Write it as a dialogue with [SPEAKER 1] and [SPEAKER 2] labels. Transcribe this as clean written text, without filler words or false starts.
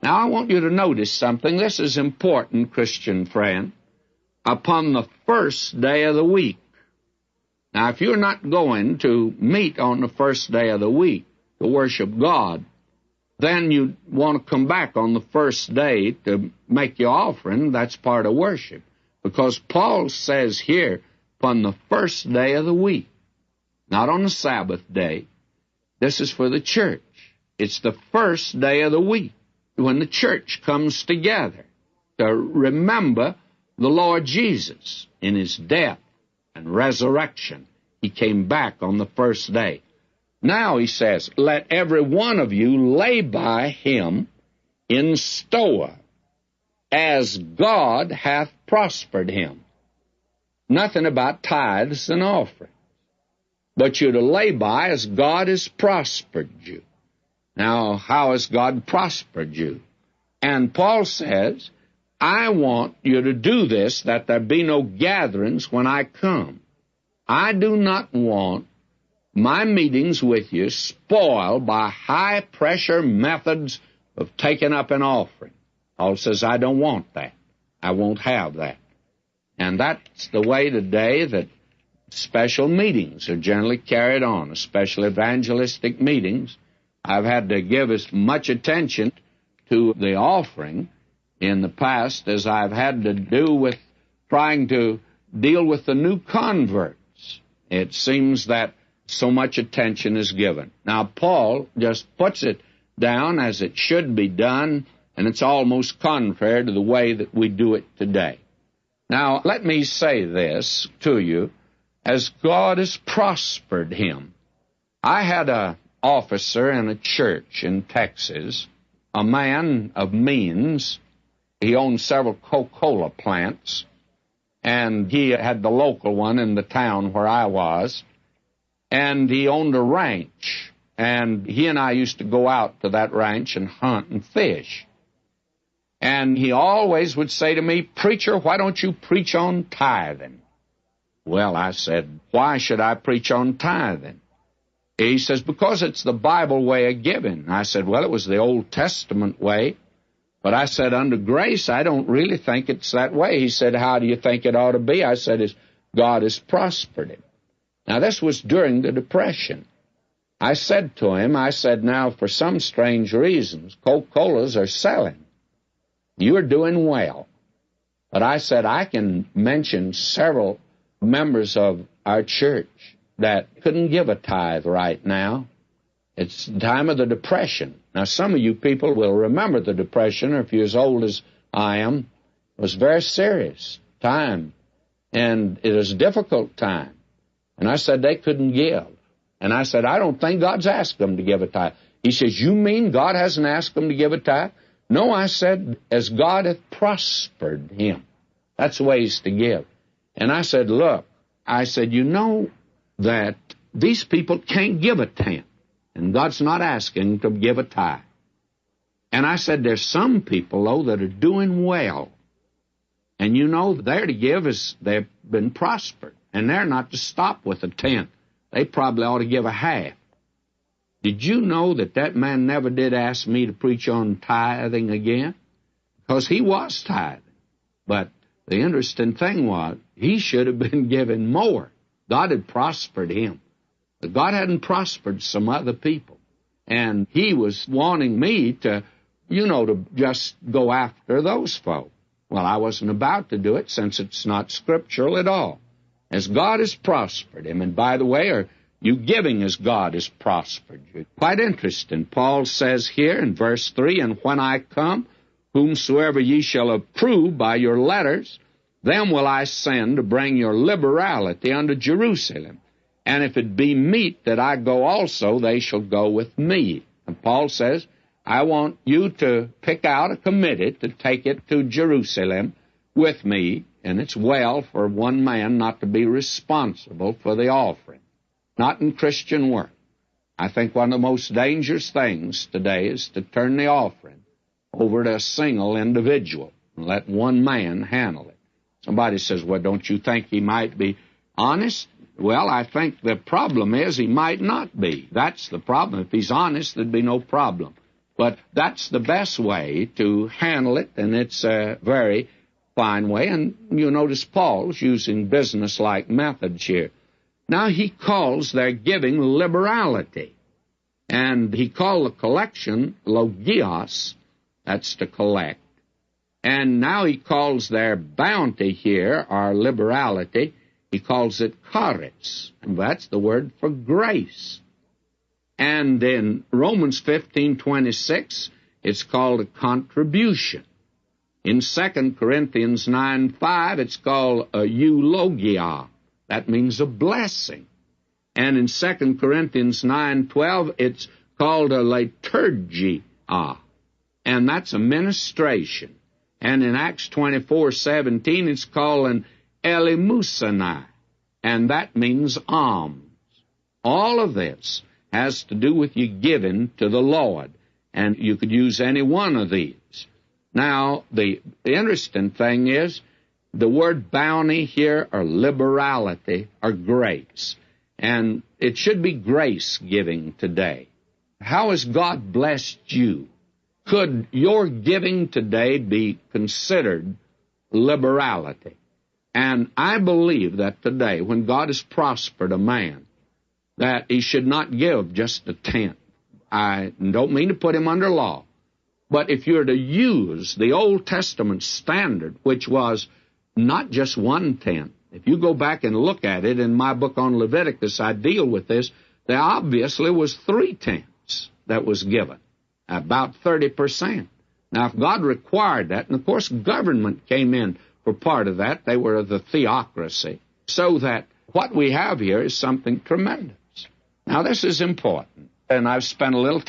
[SPEAKER 1] Now, I want you to notice something. This is important, Christian friend. Upon the first day of the week. Now, if you're not going to meet on the first day of the week to worship God, then you want to come back on the first day to make your offering. That's part of worship. Because Paul says here, upon the first day of the week, not on the Sabbath day. This is for the church. It's the first day of the week when the church comes together to remember the Lord Jesus in his death and resurrection. He came back on the first day. Now, he says, let every one of you lay by him in store, as God hath prospered him. Nothing about tithes and offerings. But you're to lay by as God has prospered you. Now, how has God prospered you? And Paul says, I want you to do this, that there be no gatherings when I come. I do not want my meetings with you spoiled by high-pressure methods of taking up an offering. Paul says, I don't want that. I won't have that. And that's the way today that special meetings are generally carried on, especially evangelistic meetings. I've had to give as much attention to the offering in the past as I've had to do with trying to deal with the new converts. It seems that so much attention is given. Now, Paul just puts it down as it should be done, and it's almost contrary to the way that we do it today. Now, let me say this to you, as God has prospered him. I had an officer in a church in Texas, a man of means. He owned several Coca-Cola plants, and he had the local one in the town where I was, and he owned a ranch, and he and I used to go out to that ranch and hunt and fish. And he always would say to me, Preacher, why don't you preach on tithing? Well, I said, why should I preach on tithing? He says, because it's the Bible way of giving. I said, well, it was the Old Testament way. But I said, under grace, I don't really think it's that way. He said, how do you think it ought to be? I said, God has prospered him. Now, this was during the Depression. I said to him, now, for some strange reasons, Coca-Colas are selling. You're doing well. But I said, I can mention several members of our church that couldn't give a tithe right now. It's the time of the Depression. Now, some of you people will remember the Depression, or if you're as old as I am, it was a very serious time, and it was a difficult time. And I said they couldn't give. And I said, I don't think God's asked them to give a tithe. He says, you mean God hasn't asked them to give a tithe? No, I said, as God hath prospered him. That's the way he's to give. And I said, look, I said, you know that these people can't give a tenth, and God's not asking to give a tithe. And I said, there's some people, though, that are doing well. And you know, they're to give as they've been prospered, and they're not to stop with a tenth. They probably ought to give a half. Did you know that that man never did ask me to preach on tithing again? Because he was tithing. But the interesting thing was, he should have been given more. God had prospered him. But God hadn't prospered some other people. And he was wanting me to, to just go after those folk. Well, I wasn't about to do it, since it's not scriptural at all. As God has prospered him. And by the way, are you giving as God has prospered you? Quite interesting. Paul says here in verse 3, And when I come, whomsoever ye shall approve by your letters, them will I send to bring your liberality unto Jerusalem. And if it be meet that I go also, they shall go with me. And Paul says, I want you to pick out a committee to take it to Jerusalem with me, and it's well for one man not to be responsible for the offering. Not in Christian work. I think one of the most dangerous things today is to turn the offering over to a single individual and let one man handle it. Somebody says, well, don't you think he might be honest? Well, I think the problem is he might not be. That's the problem. If he's honest, there'd be no problem. But that's the best way to handle it, and it's a very fine way. And you notice Paul's using business-like methods here. Now he calls their giving liberality. And he called the collection logios, that's to collect. And now he calls their bounty here, or liberality, he calls it charis, and that's the word for grace. And in Romans 15:26, it's called a contribution. In 2 Corinthians 9:5, it's called a eulogia. That means a blessing. And in 2 Corinthians 9:12, it's called a liturgia, and that's a ministration. And in Acts 24:17, it's called an elemusonai, and that means alms. All of this has to do with you giving to the Lord, and you could use any one of these. Now, the interesting thing is, the word bounty here, or liberality, or grace. And it should be grace giving today. How has God blessed you? Could your giving today be considered liberality? And I believe that today, when God has prospered a man, that he should not give just a tenth. I don't mean to put him under law, but if you're to use the Old Testament standard, which was not just 1/10, if you go back and look at it, in my book on Leviticus, I deal with this, there obviously was 3/10 that was given, about 30%. Now, if God required that, and of course government came in for part of that, they were the theocracy, so that what we have here is something tremendous. Now, this is important, and I've spent a little